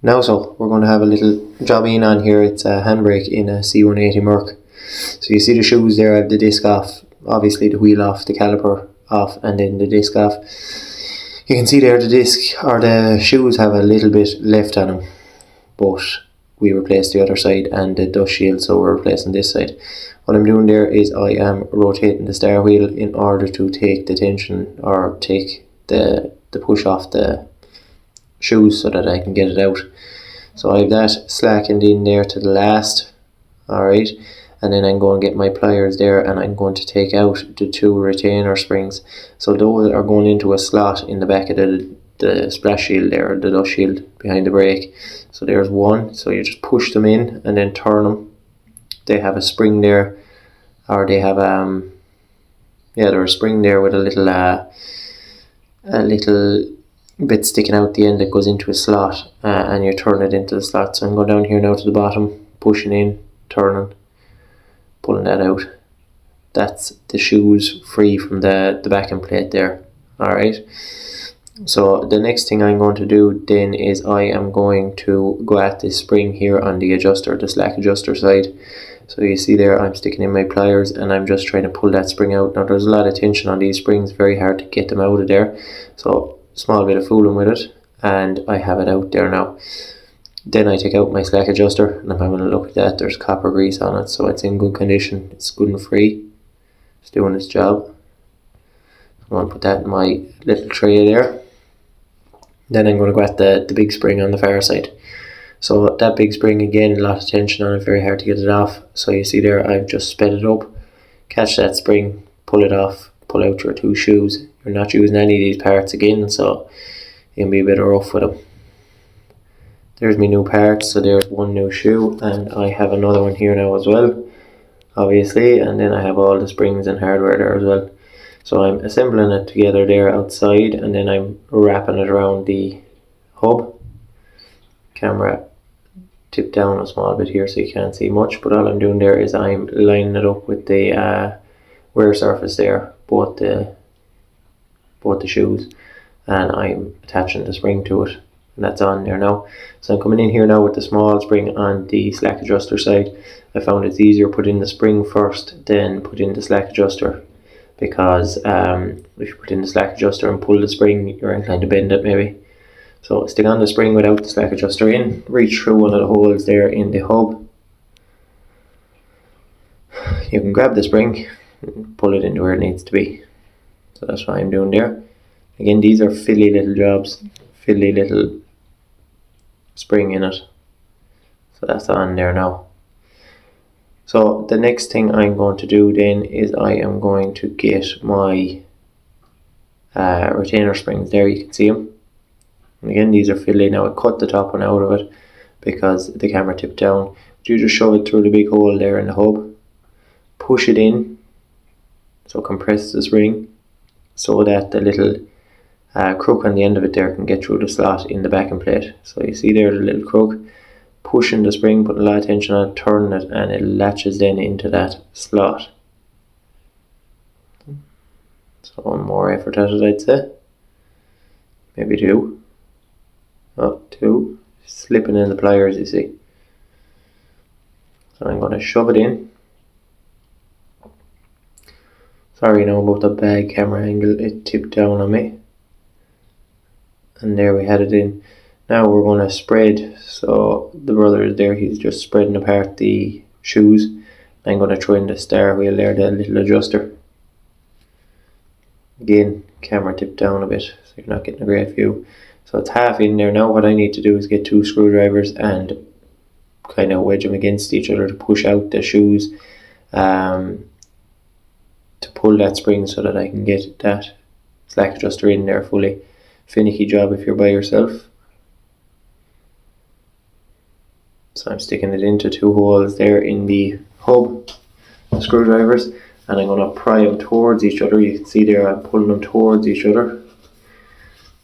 Now so, we're going to have a little job in on here. It's a handbrake in a C180 Merc. So you see the shoes there, I have the disc off, obviously the wheel off, the caliper off, and then the disc off. You can see there the disc, or the shoes have a little bit left on them, but we replaced the other side and the dust shield, so we're replacing this side. What I'm doing there is I am rotating the star wheel in order to take the tension, or take the push off the shoes so that I can get it out. So I have that slackened in there to the last, alright, and then I'm going to get my pliers there and I'm going to take out the two retainer springs. So those are going into a slot in the back of the splash shield there, the dust shield behind the brake. So there's one, so you just push them in and then turn them. They have a spring there, or they have there's a spring there with a little bit sticking out the end that goes into a slot, and you turn it into the slot. So I'm going down here now to the bottom, pushing in, turning, pulling that out. That's the shoes free from the backing plate there. Alright, so the next thing I'm going to do then is I am going to go at this spring here on the adjuster, the slack adjuster side. So you see there I'm sticking in my pliers and I'm just trying to pull that spring out. Now there's a lot of tension on these springs, very hard to get them out of there. So small bit of fooling with it, and I have it out there now. Then I take out my slack adjuster and I'm having a look at that. There's copper grease on it, so it's in good condition, it's good and free, it's doing its job. I'm going to put that in my little tray there. Then I'm going to go at the big spring on the far side. So that big spring, again, a lot of tension on it, very hard to get it off. So you see there I've just sped it up, catch that spring, pull it off, pull out your two shoes. You're not using any of these parts again, so you can be a bit rough with them. There's my new parts, so there's one new shoe, and I have another one here now as well, obviously, and then I have all the springs and hardware there as well. So I'm assembling it together there outside, and then I'm wrapping it around the hub. Camera tipped down a small bit here so you can't see much, but all I'm doing there is I'm lining it up with the wear surface there, both the shoes, and I'm attaching the spring to it, and that's on there now. So I'm coming in here now with the small spring on the slack adjuster side. I found it's easier put in the spring first, then put in the slack adjuster, because if you put in the slack adjuster and pull the spring, you're inclined to bend it maybe. So stick on the spring without the slack adjuster in, reach through one of the holes there in the hub. You can grab the spring and pull it into where it needs to be. So that's what I'm doing there. Again, these are fiddly little jobs, fiddly little spring in it. So that's on there now. So the next thing I'm going to do then is I am going to get my retainer springs there, you can see them. And again, these are fiddly. Now I cut the top one out of it because the camera tipped down. You just shove it through the big hole there in the hub, push it in, so compress the spring, so that the little crook on the end of it there can get through the slot in the backing plate. So you see there the little crook, pushing the spring, putting a lot of tension on it, turning it, and it latches then into that slot. So one more effort at it, I'd say. Maybe two. Oh, two. Slipping in the pliers, you see. So I'm going to shove it in. Sorry now about the bad camera angle, it tipped down on me. And there we had it in. Now we're going to spread. So the brother is there, he's just spreading apart the shoes. I'm going to throw in the star wheel there, the little adjuster. Again, camera tipped down a bit, so you're not getting a great view. So it's half in there now. What I need to do is get two screwdrivers and kind of wedge them against each other to push out the shoes, to pull that spring so that I can get that slack adjuster in there fully. Finicky job if you're by yourself. So I'm sticking it into two holes there in the hub, the screwdrivers, and I'm going to pry them towards each other. You can see there I'm pulling them towards each other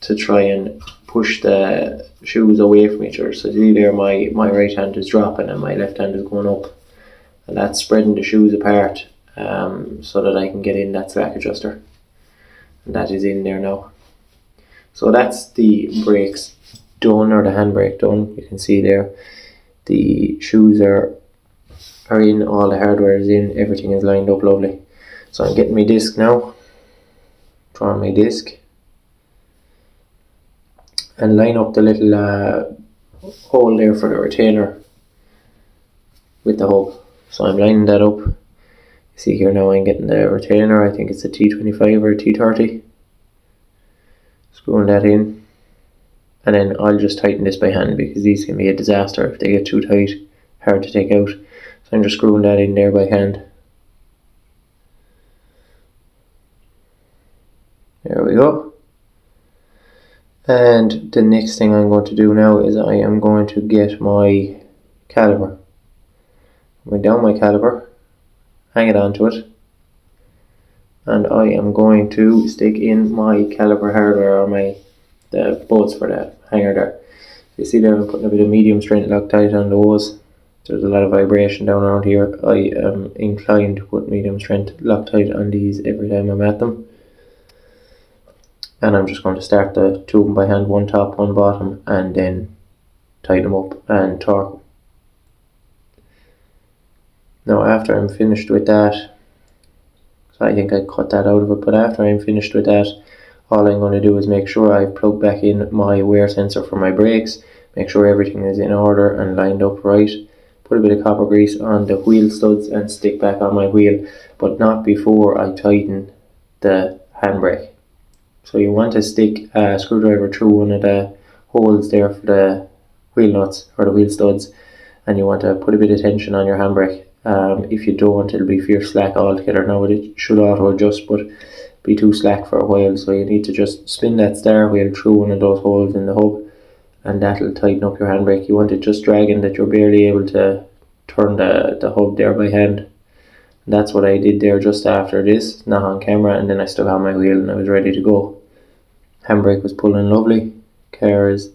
to try and push the shoes away from each other. So see there my right hand is dropping and my left hand is going up, and that's spreading the shoes apart, so that I can get in that slack adjuster, and that is in there now. So that's the brakes done, or the handbrake done. You can see there the shoes are in, all the hardware is in, everything is lined up lovely. So I'm getting my disc now, drawing my disc, and line up the little hole there for the retainer with the hub. So I'm lining that up. You see here now I'm getting the retainer, I think it's a T25 or a T30. Screwing that in, and then I'll just tighten this by hand because these can be a disaster if they get too tight, hard to take out. So I'm just screwing that in there by hand. There we go. And the next thing I'm going to do now is I am going to get my caliper. I'm going down my caliper, hang it onto it, and I am going to stick in my caliper hardware, or the bolts for the hanger there. You see there I'm putting a bit of medium strength Loctite on those. There's a lot of vibration down around here. I am inclined to put medium strength Loctite on these every time I'm at them. And I'm just going to start the two of them by hand, one top, one bottom, and then tighten them up and torque them. Now after I'm finished with that, so I think I cut that out of it, but after I'm finished with that, all I'm going to do is make sure I've plugged back in my wear sensor for my brakes, make sure everything is in order and lined up right, put a bit of copper grease on the wheel studs and stick back on my wheel, but not before I tighten the handbrake. So you want to stick a screwdriver through one of the holes there for the wheel nuts or the wheel studs, and you want to put a bit of tension on your handbrake. If you don't, it'll be fierce slack altogether. Now it should auto adjust, but be too slack for a while, so you need to just spin that star wheel through one of those holes in the hub, and that'll tighten up your handbrake. You want it just dragging that you're barely able to turn the hub there by hand. And that's what I did there just after this, not on camera, and then I stuck on my wheel and I was ready to go. Handbrake was pulling lovely. Car is